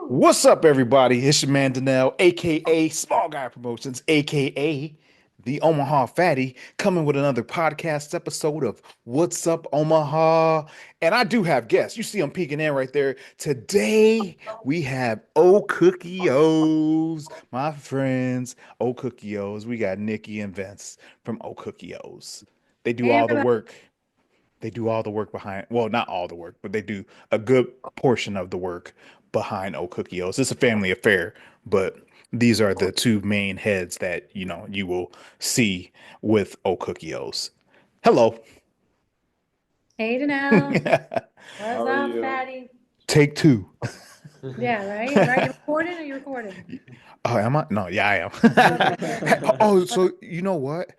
What's up, everybody? It's your man Danelle, aka Small Guy Promotions, aka the Omaha Fatty, coming with another podcast episode of What's Up Omaha. And I do have guests. You see them peeking in right there. Today we have OCookieOs, my friends. OCookieOs. We got Nikki and Vince from OCookieOs. They do Hey all the everybody. work. They do all the work behind, well, not all the work, but they do a good portion of the work behind OCookieOs. It's a family affair, but these are the two main heads that, you will see with OCookieOs. Hello. Hey Danelle. How What's are up, you? fatty? Take two. Yeah, right? Right. You recording? Are you recording? Oh, am I? No, yeah, Okay, I good. am. Oh, so you know what?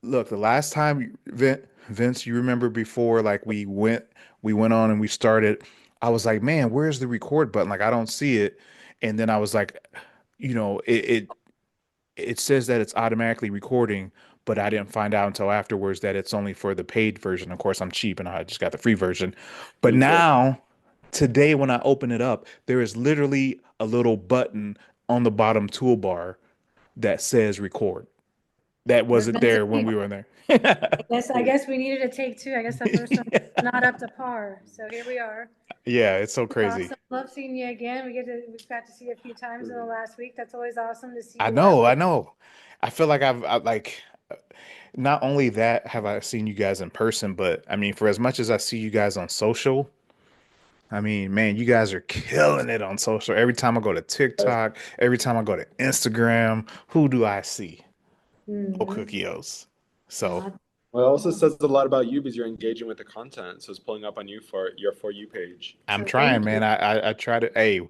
Look, the last time Vince, you remember before like we went on and we started, I was like, man, where's the record button? Like I don't see it. And then I was like, it says that it's automatically recording, but I didn't find out until afterwards that it's only for the paid version. Of course, I'm cheap and I just got the free version. But Me too. now, today, when I open it up, there is literally a little button on the bottom toolbar that says record. That We're wasn't meant to there when be. we were in there. I guess we needed to take two. I guess the first one was not up to par. So here we are. Yeah, it's so It's crazy. awesome. Love seeing you again. We've got to see you a few times in the last week. That's always awesome to see I you live. know, I know. I feel like I like not only that have I seen you guys in person, but I mean, for as much as I see you guys on social, I mean, man, you guys are killing it on social. Every time I go to TikTok, every time I go to Instagram, who do I see? Oh, Mm-hmm. Cookios. So Well, it also says a lot about you because you're engaging with the content, so it's pulling up on you for your For You page. I'm So trying, thank you. man. I try to, hey,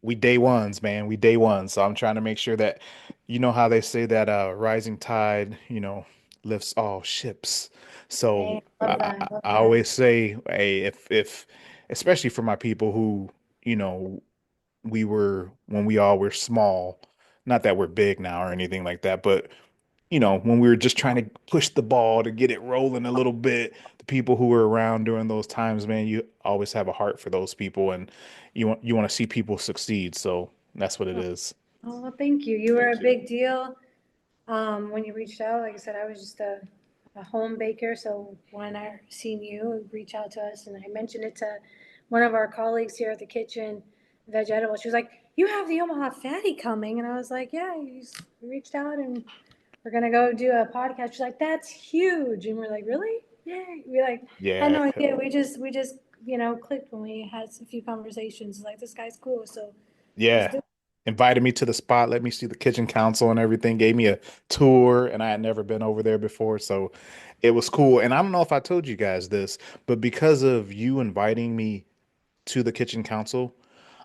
we day ones, man. We day ones. So I'm trying to make sure that, you know how they say that rising tide, lifts all ships. Hey, So love that. Love I that. always say, hey, if especially for my people who, you know, we were when we all were small, not that we're big now or anything like that, but when we were just trying to push the ball to get it rolling a little bit, the people who were around during those times, man, you always have a heart for those people and you want to see people succeed. So that's what it is. Oh, well, thank you. You were a Thank you. big deal. When you reached out, like I said, I was just a home baker. So when I seen you reach out to us, and I mentioned it to one of our colleagues here at the kitchen, Vegetable, she was like, "You have the Omaha Fatty coming," and I was like, "Yeah." He's reached out, and we're gonna go do a podcast. She's like, "That's huge," and we're like, "Really? Yay!" We like had Yeah. no idea. We just clicked when we had a few conversations. Like this guy's cool, so let's Yeah. do it. Invited me to the spot, let me see the kitchen council and everything, gave me a tour, and I had never been over there before. So it was cool. And I don't know if I told you guys this, but because of you inviting me to the kitchen council,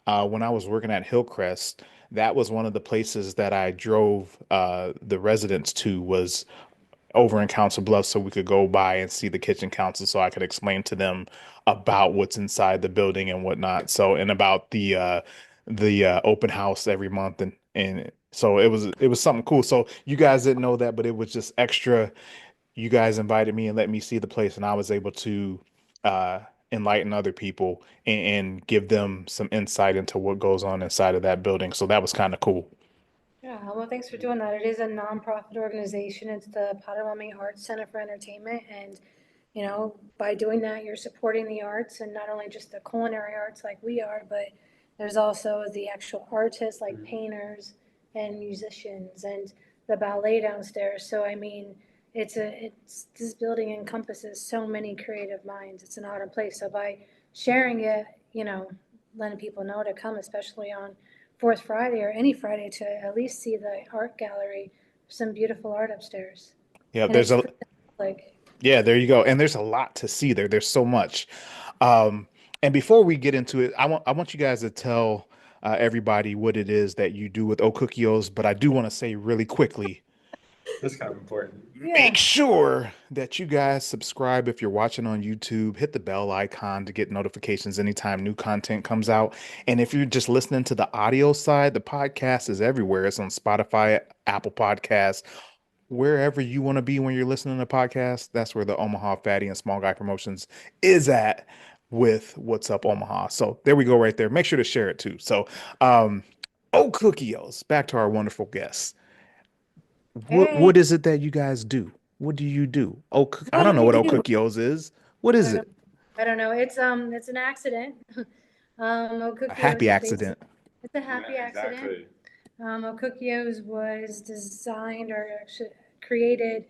when I was working at Hillcrest, that was one of the places that I drove the residents to was over in Council Bluffs so we could go by and see the kitchen council so I could explain to them about what's inside the building and whatnot. So and about the open house every month and so it was something cool. So you guys didn't know that, but it was just extra. You guys invited me and let me see the place, and I was able to uh enlighten other people and give them some insight into what goes on inside of that building. So that was kind of cool. Yeah, well, thanks for doing that. It is a nonprofit organization. It's the Potawatomi Arts Center for Entertainment, and by doing that, you're supporting the arts and not only just the culinary arts like we are, but there's also the actual artists like painters and musicians and the ballet downstairs. So I mean, it's this building encompasses so many creative minds. It's an awesome place. So by sharing it, letting people know to come, especially on Fourth Friday or any Friday, to at least see the art gallery, some beautiful art upstairs, Yeah, and there's it's a free to the public. yeah, there you go. And there's a lot to see there. There's so much. And before we get into it, I want you guys to tell everybody what it is that you do with OCookieOs, but I do want to say really quickly, That's kind of important. make Yeah. sure that you guys subscribe if you're watching on YouTube. Hit the bell icon to get notifications anytime new content comes out. And if you're just listening to the audio side, the podcast is everywhere. It's on Spotify, Apple Podcasts, wherever you want to be when you're listening to podcasts. That's where the Omaha Fatty and Small Guy Promotions is at. with What's Up Omaha. So there we go right there. Make sure to share it too. So, OCookiEos, back to our wonderful guests. Hey, What is it that you guys do? What do you do? I what don't do know we what do? OCookiEos is. What I is don't know. it? I don't know. It's an accident. A OCookieOs happy is based. accident. It's a happy Yeah, accident. exactly. OCookieOs was designed or actually created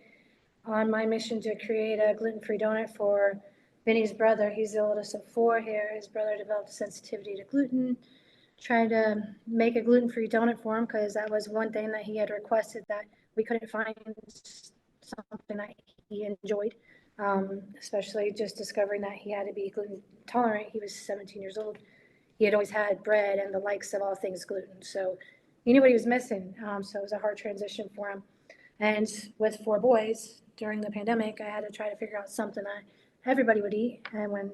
on my mission to create a gluten-free donut for Vinny's brother. He's the oldest of four here. His brother developed sensitivity to gluten. Tried to make a gluten-free donut for him because that was one thing that he had requested that we couldn't find something that he enjoyed. Especially just discovering that he had to be gluten tolerant. He was 17 years old. He had always had bread and the likes of all things gluten. So he knew what he was missing. So it was a hard transition for him. And with four boys during the pandemic, I had to try to figure out something that everybody would eat. And when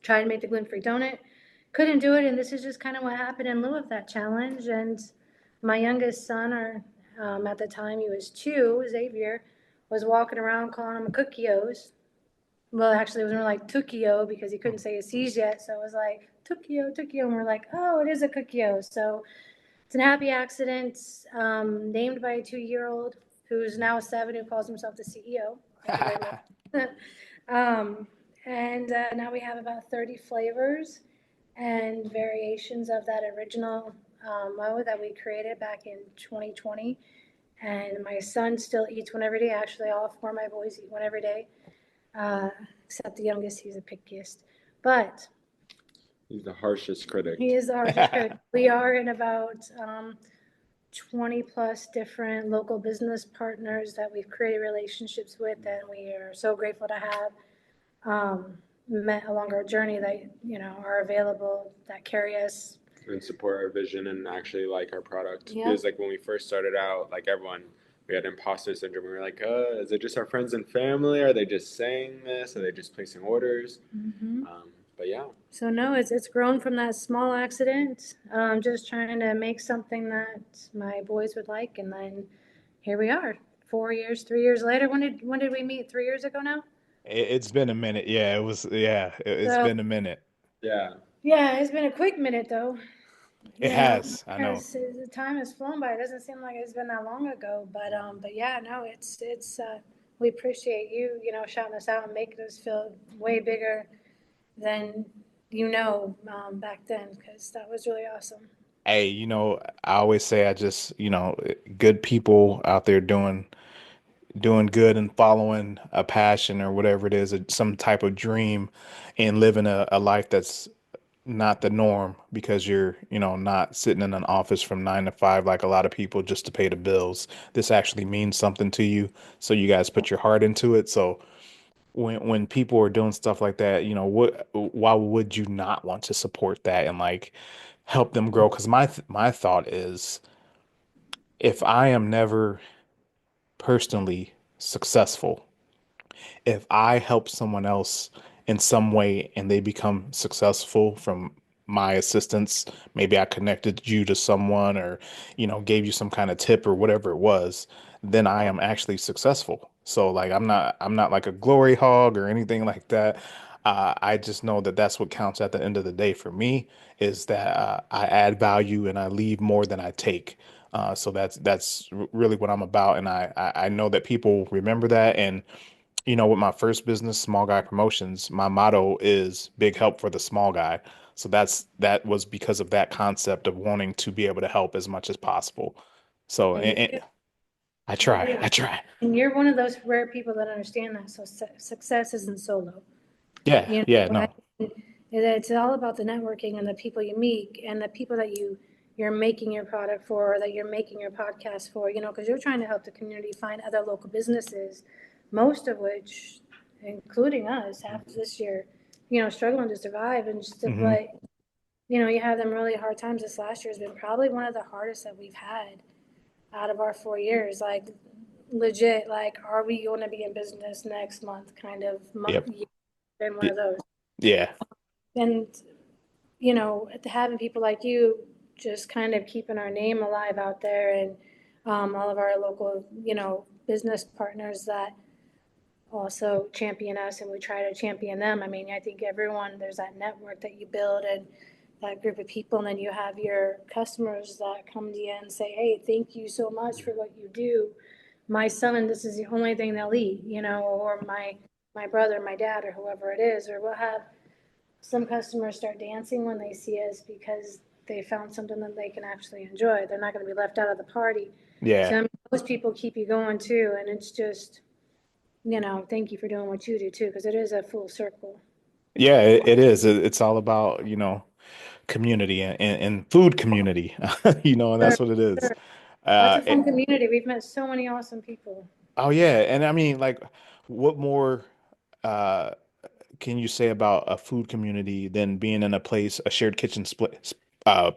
tried to make the gluten-free donut, couldn't do it. And this is just kind of what happened in lieu of that challenge. And my youngest son, or at the time he was 2, Xavier, was walking around calling him a OCookieOs. Well, actually, it was more like Tukio because he couldn't say his C's yet. So it was like Tukio, Tukio. And we're like, oh, it is a OCookieO. So it's an happy accident named by a 2-year-old who's now 7 who calls himself the CEO. Thank you very much. And now we have about 30 flavors and variations of that original mo that we created back in 2020. And my son still eats one every day. Actually, all 4 of my boys eat one every day, except the youngest, he's the pickiest. But He's the harshest critic. he is the harshest critic. We are in about 20 plus different local business partners that we've created relationships with, and we are so grateful to have met along our journey that are available, that carry us. And support our vision and actually like our product. Yep. Because like when we first started out, like everyone, we had imposter syndrome. We were like, is it just our friends and family? Are they just saying this? Are they just placing orders? But yeah. So no, it's grown from that small accident. Just trying to make something that my boys would like, and then here we are, 4 years, 3 years later. When did we meet? 3 years ago now. It's been a minute. Yeah, it was. Yeah, it's So been a minute. Yeah. yeah, it's been a quick minute though. It has. I know. The time has flown by. It doesn't seem like it's been that long ago, but yeah, no, it's we appreciate you, shouting us out and making us feel way bigger than back then, because that was really awesome. Hey, I always say I just, good people out there doing good and following a passion or whatever it is, some type of dream and living a life that's not the norm because you're, not sitting in an office from 9 to 5 like a lot of people just to pay the bills. This actually means something to you. So you guys put your heart into it. So when people are doing stuff like that, why would you not want to support that and like help them grow? Because my thought is if I am never personally successful, if I help someone else in some way and they become successful from my assistance, maybe I connected you to someone or, gave you some kind of tip or whatever it was, then I am actually successful. So like I'm not like a glory hog or anything like that. I just know that that's what counts at the end of the day for me is that I add value and I leave more than I take. So that's really what I'm about, and I know that people remember that. And with my first business, Small Guy Promotions, my motto is big help for the small guy. So that was because of that concept of wanting to be able to help as much as possible. So And and I try, yeah, I try. and you're one of those rare people that understand that. So success isn't solo. Yeah, You yeah, know, no. it's all about the networking and the people you meet and the people that you're making your product for, or that you're making your podcast for. Because you're trying to help the community find other local businesses, most of which, including us, have this year, struggling to survive and just to, Hmm. but you have them really hard times. This last year has been probably one of the hardest that we've had out of our 4 years. Like legit, like are we going to be in business next month? Kind of Yep. been one Y- of those. Yeah. And having people like you just kind of keeping our name alive out there, and all of our local, business partners that also champion us and we try to champion them. I mean, I think everyone, there's that network that you build and that group of people, and then you have your customers that come to you and say, hey, thank you so much for what you do. My son, this is the only thing they'll eat, you know, or my brother, my dad, or whoever it is. Or we'll have some customers start dancing when they see us because they found something that they can actually enjoy. They're not going to be left out of the party. So Yeah. I mean, those people keep you going too, and it's just, you know, thank you for doing what you do too, because it is a full circle. Yeah, it is. It's all about, community and food community, and Sure, that's what it is. sure. That's a It, fun community. We've met so many awesome people. oh yeah, and I mean, like, what more uh can you say about a food community than being in a place, a shared kitchen split,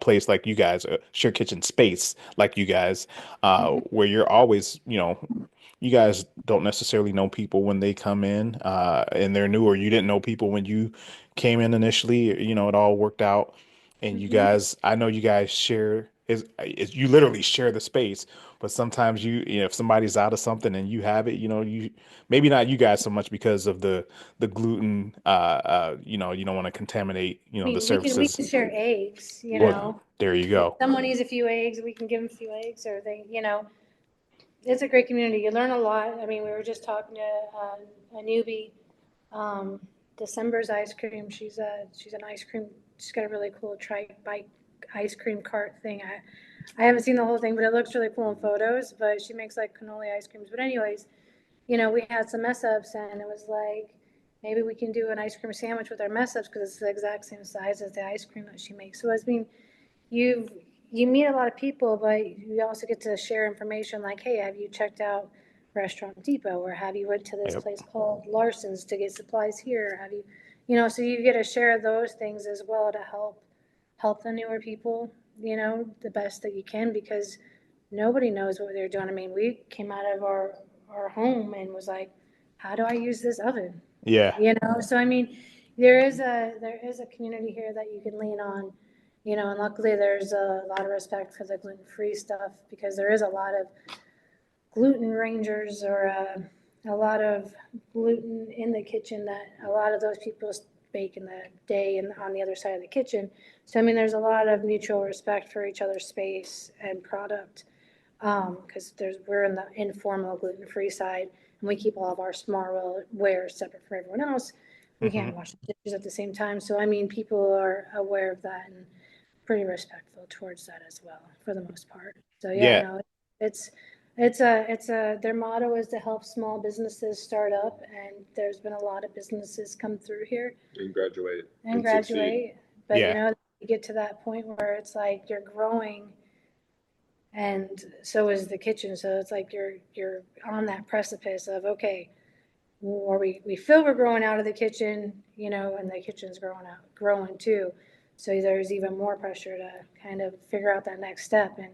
place like you guys, a shared kitchen space like you guys, Mhm. where you're always, you guys don't necessarily know people when they come in, and they're new, or you didn't know people when you came in initially. It all worked out, and you Mhm. guys, I know you guys share is you literally share the space, but sometimes if somebody's out of something and you have it, you maybe not you guys so much because of the gluten, you don't want to contaminate, I the mean, we can surfaces. share eggs, you Well, know. there you If go. someone needs a few eggs, we can give them a few eggs, or they, you know, it's a great community. You learn a lot. I mean, we were just talking to a newbie, um, December's ice cream. She's an ice cream. She's got a really cool trike bike ice cream cart thing. I haven't seen the whole thing, but it looks really cool in photos. But she makes like cannoli ice creams. But anyways, you know, we had some mess ups, and it was like maybe we can do an ice cream sandwich with our mess ups because it's the exact same size as the ice cream that she makes. So I mean, you you meet a lot of people, but you also get to share information like, hey, have you checked out Restaurant Depot, or have you went to this Yep. place called Larson's to get supplies here? Have you, you know, so you get to share those things as well to help the newer people, you know, the best that you can because nobody knows what they're doing. I mean, we came out of our home and was like, how do I use this oven? Yeah. You know, so I mean, there is a community here that you can lean on, you know, and luckily there's a lot of respect for the gluten-free stuff because there is a lot of gluten rangers or a lot of gluten in the kitchen that a lot of those people bake in the day and on the other side of the kitchen. So I mean, there's a lot of mutual respect for each other's space and product because we're in the informal gluten-free side and we keep all of our smartware separate from everyone else. We Hmm. can't wash the dishes at the same time. So I mean, people are aware of that and pretty respectful towards that as well, for the most part. So yeah, Yeah. no, it's it's a their motto is to help small businesses start up, and there's been a lot of businesses come through here And graduate and and succeed. graduate. But you Yeah. know, you get to that point where it's like you're growing and so is the kitchen. So it's like you're on that precipice of okay, or we feel we're growing out of the kitchen, you know, and the kitchen's growing too. So there's even more pressure to kind of figure out that next step. And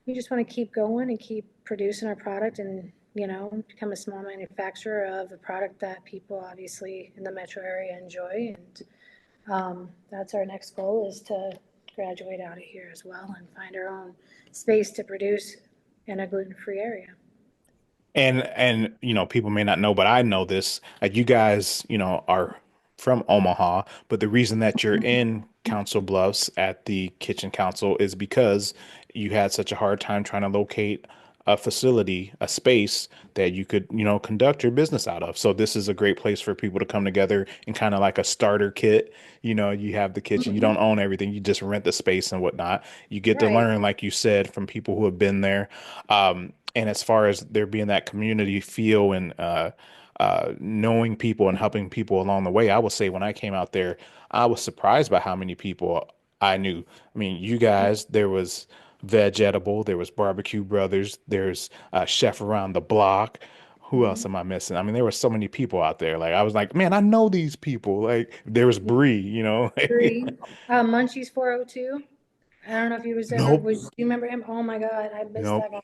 we just want to keep going and keep producing our product and, you know, become a small manufacturer of a product that people obviously in the metro area enjoy. And that's our next goal is to graduate out of here as well and find our own space to produce in a gluten-free area. And people may not know, but I know this. Like you guys, are from Omaha, but the reason that you're in Council Bluffs at the Kitchen Council is because you had such a hard time trying to locate a facility, a space that you could, conduct your business out of. So this is a great place for people to come together and kind of like a starter kit. You have the kitchen, you Mhm. don't own everything, you just rent the space and whatnot. You get to Right, learn, like you said, from people who have been there. And as far as there being that community feel and knowing people and helping people along the way, I would say when I came out there, I was surprised by how many people I knew. I mean, you guys, there was Veg Edible, there was Barbecue Brothers, there's Chef Around the Block. Who else mhm. am I missing? I mean, there were so many people out there. Like I was like, man, I know these people. Like there was Bree. Agree. Munchies 402. I don't know if you was ever Nope, was do you remember him? Oh my God, I missed nope. that guy.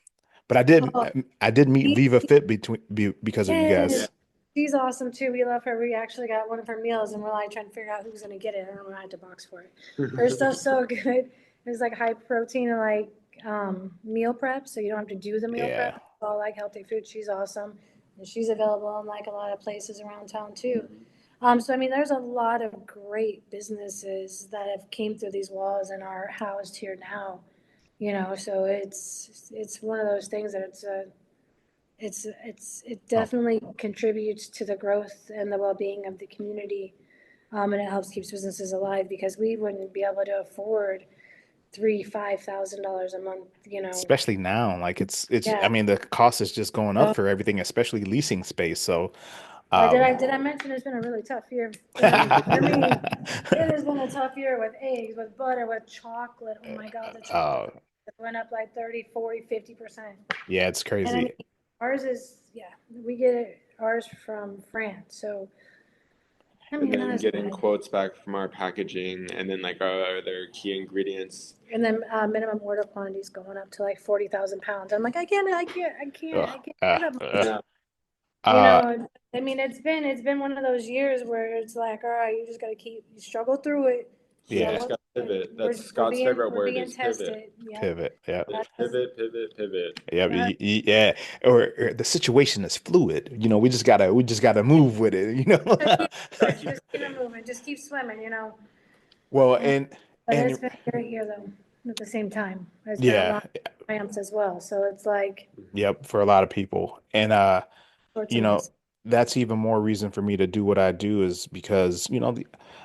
But I did. Oh, I did meet he, Viva Fit because of you yes, Yeah. guys. she's awesome too. We love her. We actually got one of her meals, and we're like trying to figure out who's gonna get it. I don't know. I had to box for it. Her stuff's so good. It was like high protein and like meal prep, so you don't have to do the meal prep. Yeah. It's all like healthy food. She's awesome. and she's available in like a lot of places around town too. Mm-hmm. So I mean, there's a lot of great businesses that have came through these walls and are housed here now. So it's one of those things that it Oh, definitely contributes to the growth and the well-being of the community, and it helps keeps businesses alive because we wouldn't be able to afford $5,000 a month. especially now, like it's I Yeah. mean the cost is just going up So, for everything, especially leasing space. So, did um, I mention it's been a really tough year for me? It has been a tough year with eggs, with butter, with chocolate. Oh my God, the chocolate uh, price went up like 30, 40, 50%. yeah, it's And I crazy. mean, ours is, yeah, we get ours from France. So, I And mean, not then as getting bad. quotes back from our packaging, and then like our other key ingredients. And then minimum order quantities going up to like 40,000 pounds. I'm like, I Ugh, can't get up. Yeah, You uh, know, I mean, it's been one of those years where it's like, all right, you just got to you struggle through it, you yeah, just struggle got to through it. pivot. That's Scott's favorite We're word being is pivot. tested. Yep. pivot, yeah. That's, Pivot, pivot, pivot. Yeah, uh, yeah, or the situation is fluid. We just gotta move with it. just keep moving, Keep just keep it pivoting. moving, just keep swimming. Well, And, but it's and been a great year though. At the same time, it's been a yeah, lot of triumphs as well. So it's like, yep, for a lot of people, and you know, fortunate. that's even more reason for me to do what I do is because,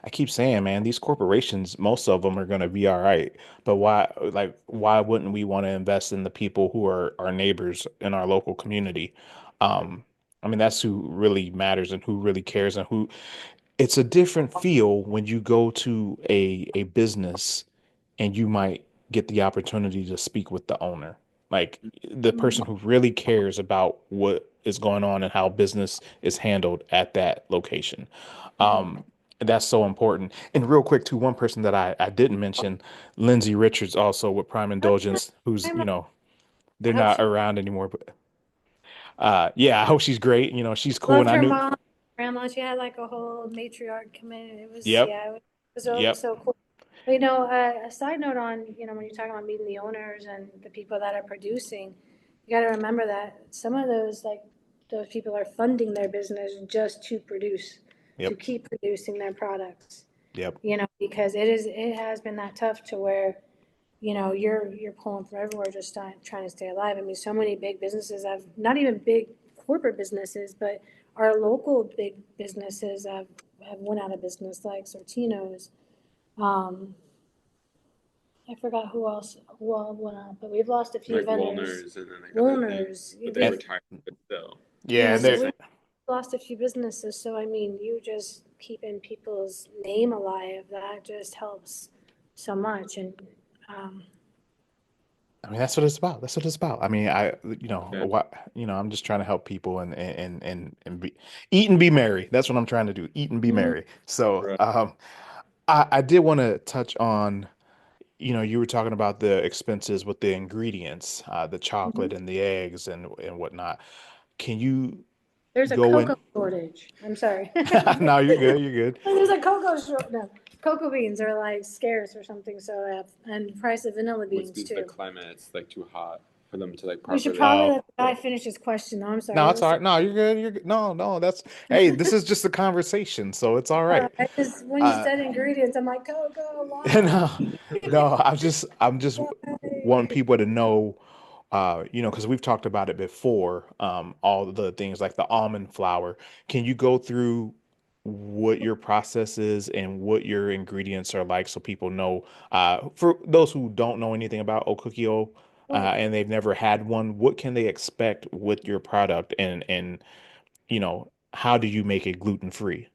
I keep saying, man, these corporations, most of them are going to be all right. But why wouldn't we want to invest in the people who are our neighbors in our local community? Um, I mean, that's who really matters and who really cares and who it's a different feel when you go to a business and you might get the opportunity to speak with the owner, like the Mhm. person who really cares about what is going on and how business is handled at that location. Mhm. That's so important. And real quick, too, one person that I didn't mention, Lindsay Richards, also with Prime Oh, yeah. Indulgence, who's, I'm- they're I hope not she around anymore, but yeah, I hope she's great. She's cool. And loved I her knew, mom, grandma. She had like a whole matriarch come in. It was, yep, yeah, it was so, yep, so cool. But, a side note on, when you're talking about meeting the owners and the people that are producing, you got to remember that some of those people are funding their business just to produce, to yep, keep producing their products, yep. because it has been that tough to where, you're pulling from everywhere just trying to stay alive. I mean, so many big businesses have, not even big corporate businesses, but our local big businesses have went out of business, like Sortino's. Um, I forgot who all went out, but we've lost a few Like vendors. Woolner's and then like other things, Woolners, but they And retired, but still. yeah, and so Just they're we lost a few businesses. So I mean, you just keeping people's name alive, that just helps so much. And um, I mean, that's what it's about. That's what it's about. I mean, Yeah. what, I'm just trying to help people and eat and be merry. That's what I'm trying to do. Eat and be mhm. merry. So, Right. I did want to touch on, you were talking about the expenses with the ingredients, the chocolate and the eggs and whatnot. Can you There's a go in? cocoa shortage. I'm sorry. No, you're good. You're good. There's a cocoa short. No, cocoa beans are like scarce or something. So and price of vanilla Which beans means the too. climate, it's like too hot for them to like We should properly. probably Oh, let the guy finish his question. No, I'm sorry. no, What it's all was right. No, you're good. You're good. No, no, hey, this is just a conversation, so it's all right. I just when you Uh, said ingredients, I'm like cocoa. Why? no, no, I'm just wanting Why? people to know, because we've talked about it before, all the things like the almond flour. Can you go through what your process is and what your ingredients are like so people know, for those who don't know anything about OCookieO, Well, and they've never had one, what can they expect with your product and how do you make it gluten free?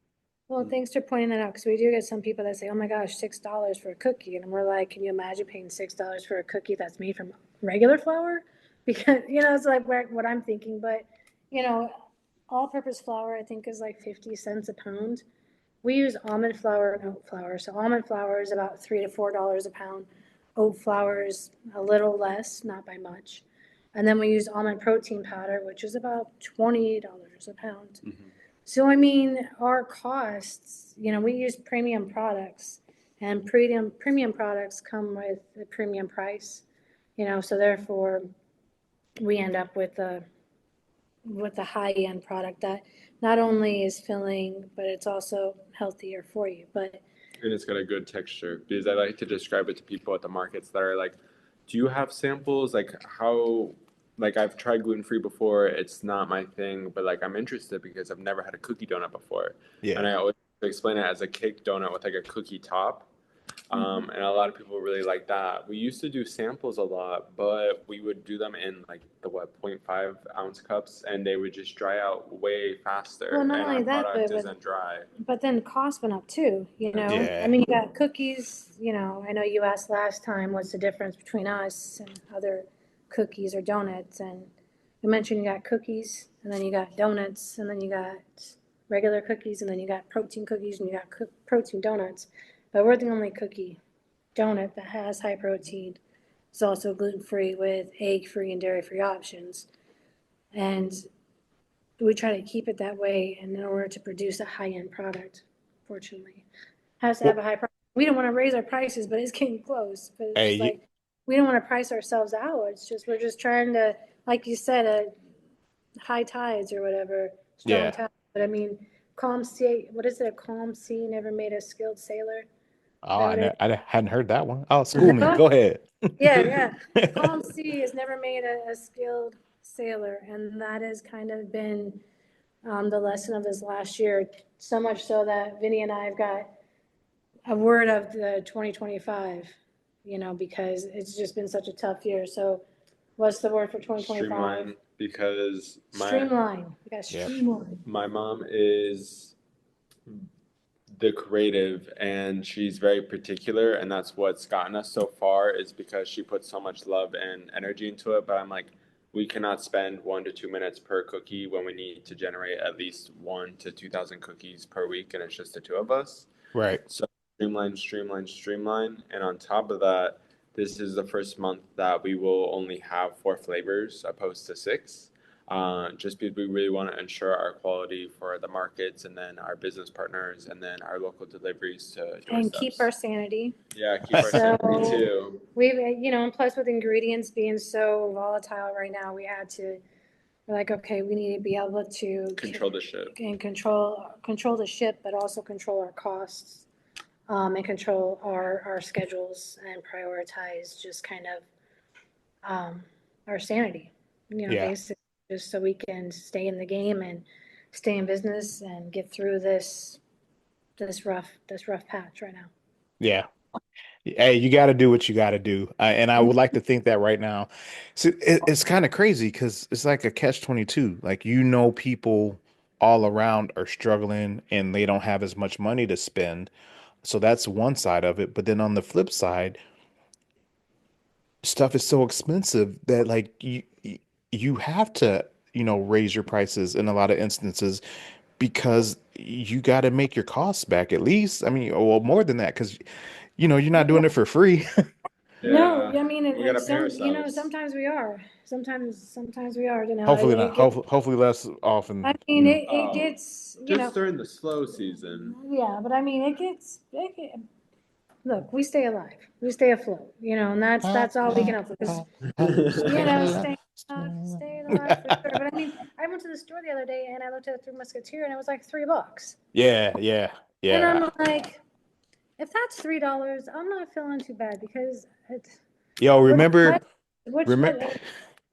well, thanks for pointing that out because we do get some people that say, "Oh my gosh, $6 for a cookie," and we're like, "Can you imagine paying $6 for a cookie that's made from regular flour?" Because it's like what I'm thinking. But you know, all-purpose flour I think is like 50 cents a pound. We use almond flour and oat flour. So almond flour is about $3 to $4 a pound. Oat flour is a little less, not by much. And then we use almond protein powder, which is about $20 a pound. Mm-hmm. So I mean, our costs, we use premium products, and premium products come with a premium price. So therefore we end up with with a high-end product that not only is filling, but it's also healthier for you. But And it's got a good texture because I like to describe it to people at the markets that are like, "Do you have samples? Like how?" Like I've tried gluten free before. It's not my thing, but like I'm interested because I've never had a cookie donut before, and Yeah. I always explain it as a cake donut with like a cookie top. Mhm. And a lot of people really like that. We used to do samples a lot, but we would do them in like the what, 0.5 ounce cups, and they would just dry out way Well, faster. not And our only that, product isn't dry. but then cost went up too, you know? I Yeah. mean, you got cookies, you know, I know you asked last time, what's the difference between us and other cookies or donuts? And you mentioned you got cookies, and then you got donuts, and then you got regular cookies, and then you got protein cookies, and you got protein donuts. But we're the only cookie donut that has high protein. It's also gluten-free with egg-free and dairy-free options. And we try to keep it that way and in order to produce a high-end product, fortunately. Has to have Well, a high price. We don't want to raise our prices, but it's getting close. But it's hey, just like, we don't want to price ourselves out. It's just, we're just trying to, like you said, high tides or whatever, strong yeah. tides. But I mean, calm sea, what is it? A calm sea never made a skilled sailor. Is Oh, that what it I hadn't heard that one. Oh, school is? me. Go ahead. Yeah, yeah. A calm sea has never made a skilled sailor. And that has kind of been the lesson of this last year. So much so that Vinny and I have got a word of the 2025, you know, because it's just been such a tough year. So what's the word for 2025? Streamline because Streamline. We got Yep. streamline. my mom is the creative and she's very particular, and that's what's gotten us so far is because she puts so much love and energy into it. But I'm like, we cannot spend 1 to 2 minutes per cookie when we need to generate at least 1 to 2,000 cookies per week, and it's just the two of us. Right. So streamline, streamline, streamline. And on top of that, this is the first month that we will only have 4 flavors opposed to 6. Just because we really want to ensure our quality for the markets and then our business partners and then our local deliveries to And keep our doorsteps. sanity. Yeah, keep our sanity So too. we've, you know, and plus with ingredients being so volatile right now, we had to, we're like, okay, we need to be able to Control the ship. and control the ship, but also control our costs, and control our schedules and prioritize just kind of our sanity, you know, Yeah. basically, just so we can stay in the game and stay in business and get through this rough patch right now. Yeah. Hey, you got to do what you got to do. And I would like to think that right now. So it's kind of crazy because it's like a catch 22. Like, people all around are struggling and they don't have as much money to spend. So that's one side of it. But then on the flip side, stuff is so expensive that like you have to, raise your prices in a lot of instances because you got to make your costs back at least. I mean, well, more than that because you're not doing it for free. No, Yeah, I mean, we and gotta pay some, you know, ourselves. sometimes we are. Sometimes we are. You know, Hopefully not. it gets. Hopefully less I often. mean, it Oh, gets. You know, just during the slow season. yeah, but I mean, look, we stay alive. We stay afloat. You know, and that's all we can hope for. Because you know, stay alive for sure. But I mean, I went to the store the other day and I looked at the Three Musketeer and it was like $3. Yeah, yeah, And yeah. I'm like, if that's $3, I'm not feeling too bad because it's Yo, which remember, what remember,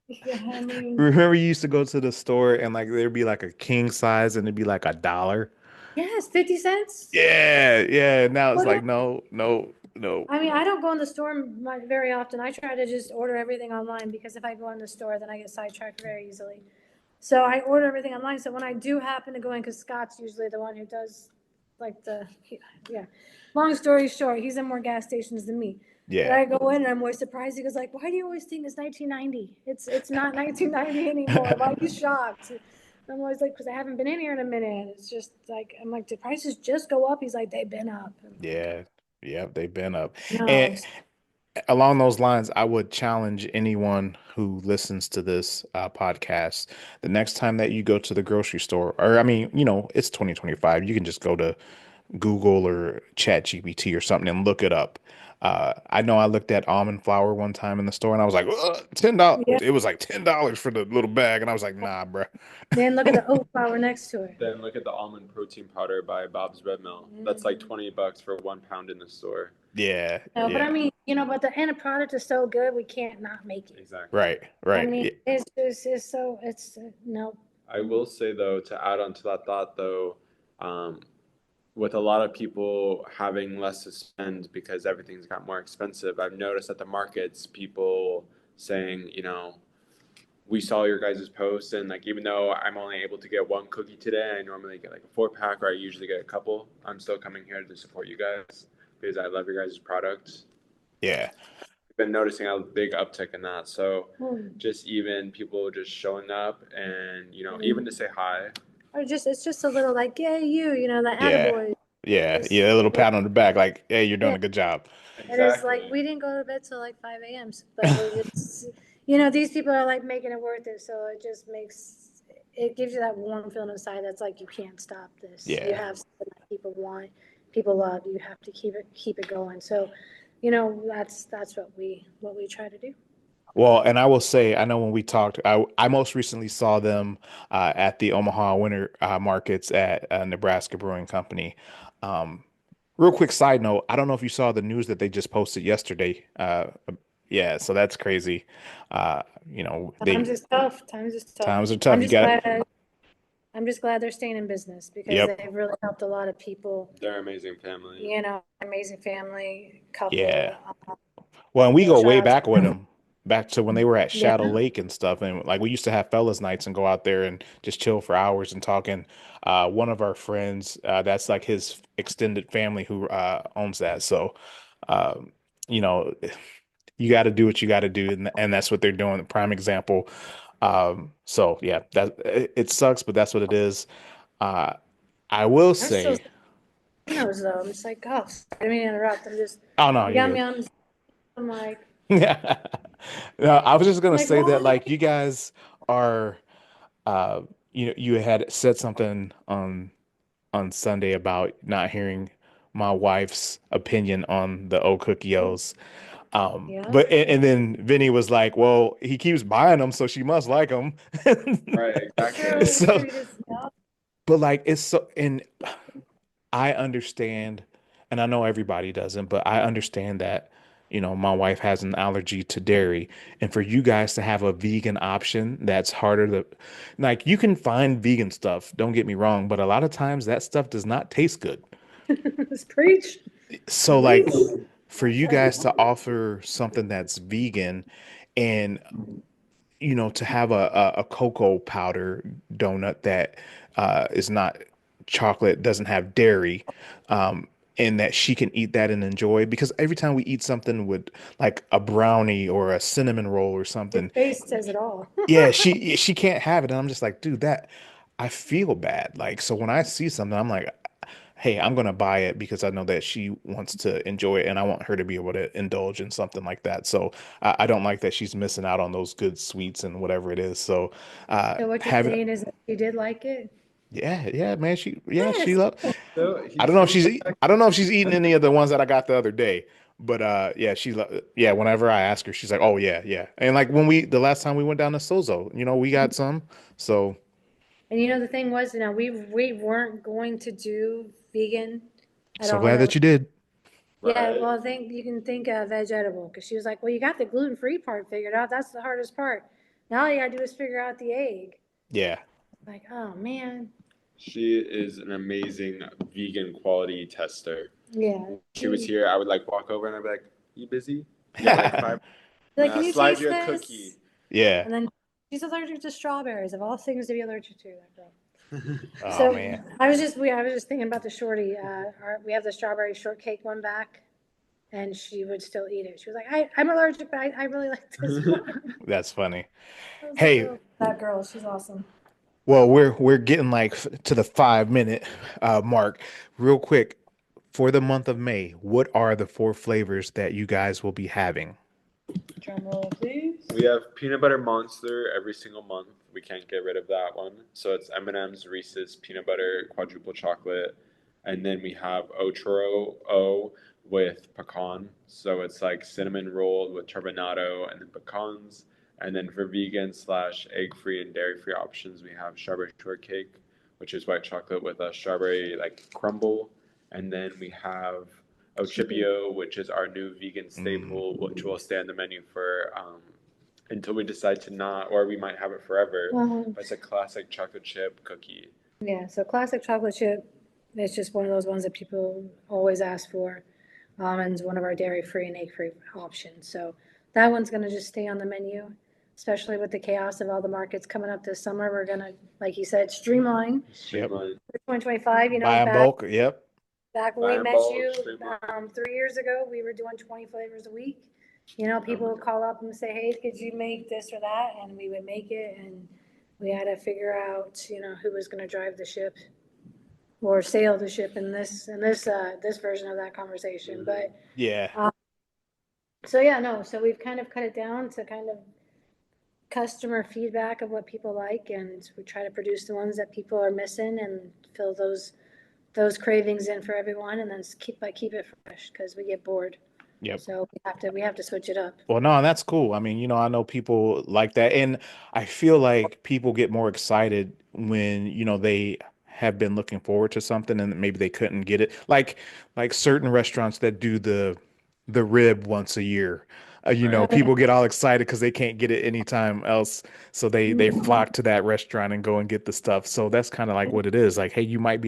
yeah, I mean, remember you used to go to the store and like there'd be like a king size and it'd be like $1. yes, 50 cents. Yeah, yeah. Now it's What like do no, no, no. I mean, I don't go in the store very often. I try to just order everything online because if I go in the store, then I get sidetracked very easily. So I order everything online. So when I do happen to go in, because Scott's usually the one who does like yeah. Long story short, he's in more gas stations than me. But Yeah. I go in and I'm more surprised. He goes like, "Why do you always think it's 1990? It's not 1990 anymore. Why are you shocked?" And I'm always like, "Because I haven't been in here in a minute. It's just like I'm like, did prices just go up?" He's like, "They've been up." I'm like, Yeah. Yeah, they've been up. "No, And along those lines, I would challenge anyone who listens to this podcast, the next time that you go to the grocery store, or I mean, it's 2025, you can just go to Google or Chat GPT or something and look it up. I know I looked at almond flour one time in the store and I was like, "Ugh, $10." Yeah. It was like $10 for the little bag, and I was like, nah, bruh. Then look at the oat flour next to it. Then look at the almond protein powder by Bob's Red Mill. That's like Mhm. $20 for 1 pound in the store. Yeah, No, but I yeah, mean, but the end product is so good, we can't not make it. Exactly. right, I right. mean, Yeah, it's no. I will say though, to add on to that thought though, um, with a lot of people having less to spend because everything's got more expensive, I've noticed at the markets people saying, we saw your guys' post and like even though I'm only able to get one cookie today, I normally get like a 4 pack or I usually get a couple. I'm still coming here to support you guys because I love your guys' products. yeah. I've been noticing a big uptick in that. So Hmm. just even people just showing up and even Mhm. to say hi. Or it's just a little like, yeah, the Yeah. attaboy. Yeah. Just, Yeah. A little pat on the back, like, hey, you're doing yeah. a good job. And it's like, Exactly. we didn't go to bed till like 5 a.m. But these people are like making it worth it. So it gives you that warm feeling inside that's like, you can't stop this. You Yeah. have something that people want, people love. You have to keep it going. So, that's what we try to do. Well, and I will say, I know when we talked, I most recently saw them at the Omaha Winter Markets at Nebraska Brewing Company. Um, Real quick side note, I don't know if you saw the news that they just posted yesterday. Yeah, so that's crazy. Times They is tough. Times is tough. times are tough. You got, I'm just glad they're staying in business because yep, they've really helped a lot of people. They're an amazing family. Amazing family, yeah. couple. Well, and we go way Shout out to back with them. them, back to when they were at Yeah. Shadow Lake and stuff. And like we used to have fellas nights and go out there and just chill for hours and talking. One of our friends, that's like his extended family who owns that. So, um, you know, you got to do what you got to do, and that's what they're doing. Prime example. So yeah, it sucks, but that's what it is. Uh, I will I'm still say, saying those though. I'm just like, oh, I didn't mean to interrupt. oh no, You got you're me on. I'm like, good. No, I was just gonna say that why? like you guys are uh you had said something on Sunday about not hearing my wife's opinion on the OCookieOs. Yeah. And then Vinny was like, "Well, he keeps buying them, so she must like them." Right, exactly. True. So, Maybe just no. but like it's so, and I understand, and I know everybody doesn't, but I understand that, my wife has an allergy to dairy. And for you guys to have a vegan option that's harder to, like, you can find vegan stuff, don't get me wrong, but a lot of times that stuff does not taste good. Just preach. So, Preach. like, for you guys to offer something that's vegan and to have a cocoa powder donut that is not chocolate, doesn't have dairy, um, and that she can eat that and enjoy. Because every time we eat something with like a brownie or a cinnamon roll or Your something, face says it all. yeah, she can't have it. And I'm just like, dude, that I feel bad. Like, so when I see something, I'm like, hey, I'm gonna buy it because I know that she wants to enjoy it and I want her to be able to indulge in something like that. So I don't like that she's missing out on those good sweets and whatever it is. So So what you're having saying is that you did like it? yeah, man, she Yes. love So I he's don't know if coming she's back. I don't know if she's eaten any of the ones that I got the other day. But yeah, yeah, whenever I ask her, she's like, "Oh yeah, yeah." And like when the last time we went down to Sozo, we got some. So And the thing was, we weren't going to do vegan at so all. glad That that you did. Yeah, Right. well, I think you can think vegetable because she was like, well, you got the gluten-free part figured out. That's the hardest part. Now all you gotta do is figure out the egg. Yeah. Like, oh man. She is an amazing vegan quality tester. Yeah. She was here, I would like walk over and I'd be like, "You busy? You got like 5 Like, can minutes? you Slide taste you a cookie." this? Yeah. And then she's allergic to strawberries, of all things to be allergic to, that girl. Oh So man. I was just thinking about the shorty. We have the strawberry shortcake one back, and she would still eat it. She was like, I'm allergic, but I really like this one. That's funny. I was like, Hey, oh, that girl, she's awesome. well, we're getting like to the 5 minute mark. Real quick, for the month of May, what are the four flavors that you guys will be having? Drum roll, please. We have peanut butter monster every single month. We can't get rid of that one. So it's M&M's, Reese's, peanut butter, quadruple chocolate, and then we have Ochoro O, with pecan. So it's like cinnamon rolled with turbinado and then pecans. And then for vegan slash egg free and dairy free options, we have strawberry shortcake, which is white chocolate with a strawberry like crumble. And then we have Ochipio, which is our new vegan Mm. staple, which will stay on the menu for until we decide to not, or we might have it forever. Um, But it's a classic chocolate chip cookie. yeah, so classic chocolate chip, it's just one of those ones that people always ask for. And it's one of our dairy-free and egg-free options. So that one's gonna just stay on the menu, especially with the chaos of all the markets coming up this summer. We're gonna, like you said, streamline Yep. Streamline. for 2025, Buy in bulk. Yep. back when Buy we in met bulk, you, streamline. 3 years ago, we were doing 20 flavors a week. People would call up and say, hey, could you make this or that? And we would make it, and we had to figure out, who was gonna drive the ship or sail the ship in this version of that conversation. But Yeah. so yeah, no, so we've kind of cut it down to kind of customer feedback of what people like, and we try to produce the ones that people are missing and fill those cravings in for everyone, and then keep it fresh because we get bored. Yep. So we have to switch it up. Well, no, that's cool. I mean, I know people like that. And I feel like people get more excited when, they have been looking forward to something and maybe they couldn't get it. Like certain restaurants that do the rib once a year. Right. People get all excited because they can't get it anytime else. So they flock to that restaurant and go and get the stuff. So that's kind of like what it is. Like, hey, you might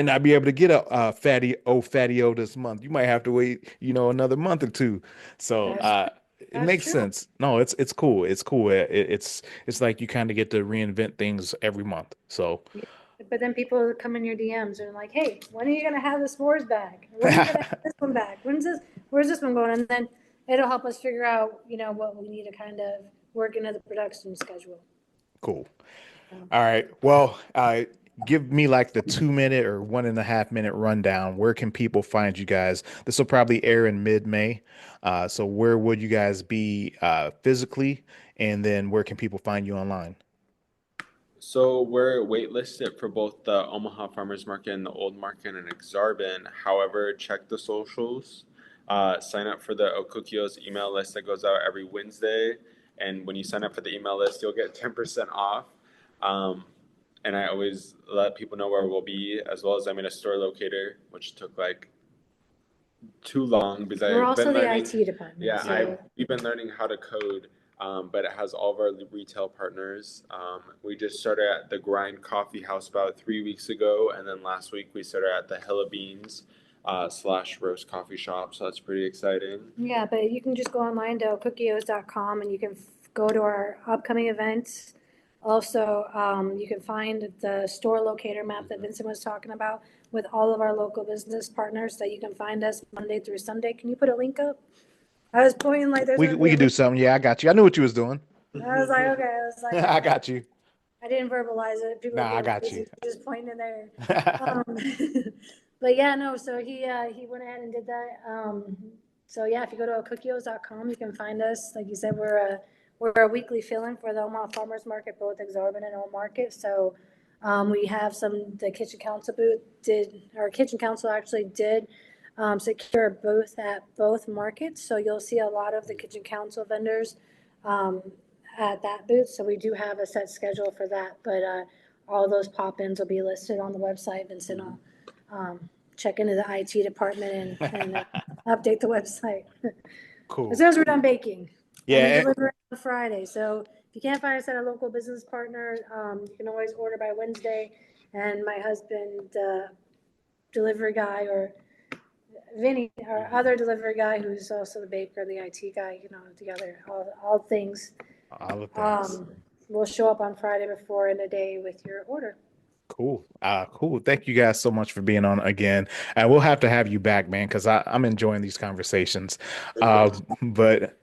not be able to get a fatty-o this month. You might have to wait, another month or two. So That's it that's makes true. sense. No, it's cool. It's cool. It's like you kind of get to reinvent things every month. So But then people come in your DMs and like, hey, when are you gonna have the s'mores back? When are you gonna have this one back? Where's this one going? And then it'll help us figure out, what we need to kind of work into the production schedule. cool. So, All right. Well, give me like the 2 minute or 1.5 minute rundown. Where can people find you guys? This will probably air in mid-May. So where would you guys be physically? And then where can people find you online? So we're waitlisted for both the Omaha Farmers Market and the Old Market in Exarban. However, check the socials. Sign up for the OCookieOs email list that goes out every Wednesday. And when you sign up for the email list, you'll get 10% off. Um, and I always let people know where we'll be, as well as I made a store locator, which took like too long because we're I've also been the learning. IT department, Yeah, so we've been learning how to code, but it has all of our retail partners. We just started at the Grind Coffee House about 3 weeks ago, and then last week we started at the Hella Beans slash roast coffee shop. So that's pretty exciting. yeah, but you can just go online to OCookiEos.com and you can go to our upcoming events. Also, you can find the store locator map that Vincent was talking about with all of our local business partners that you can find us Monday through Sunday. Can you put a link up? I was pointing like there's We gonna be we a could do link. something. Yeah, I got you. I knew what you was doing. I was like, okay. I was like, I got you. I didn't verbalize it. People are Nah, I getting got you. lazy, just pointing in there. Um, but yeah, no. So he went ahead and did that. So yeah, if you go to OCookiEos.com, you can find us. Like you said, we're a weekly fill-in for the Omaha Farmers Market, both Exarban and Old Market. So we have the kitchen council booth our kitchen council actually did secure a booth at both markets. So you'll see a lot of the kitchen council vendors um, at that booth. So we do have a set schedule for that, but all those pop-ins will be listed on the website. Vincent will check into the IT department and update the website. As Cool. soon as we're done baking, and we Yeah. deliver on Friday. So if you can't find us at a local business partner, you can always order by Wednesday. And my husband, delivery guy, or Vinny, our other delivery guy, who's also the baker and the IT guy, together, all things. All the things. Will show up on Friday before in a day with your order. Cool. Cool. Thank you guys so much for being on again. And we'll have to have you back, man, because I'm enjoying these conversations. For sure. But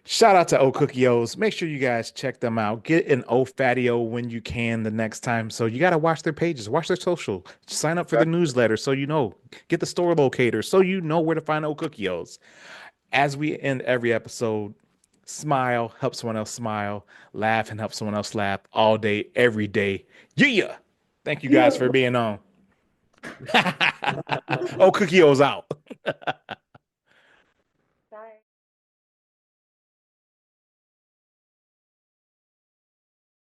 shout out to OCookieOs. Make sure you guys check them out. Get an Ofatio when you can the next time. So you got to watch their pages, watch their social, sign up for the newsletter so you know. Get the store locator so you know where to find OCookieOs. As we end every episode, smile, help someone else smile, laugh and help someone else laugh all day, every day. Yeah. Thank you guys for being on. Oh, OCookieOs out.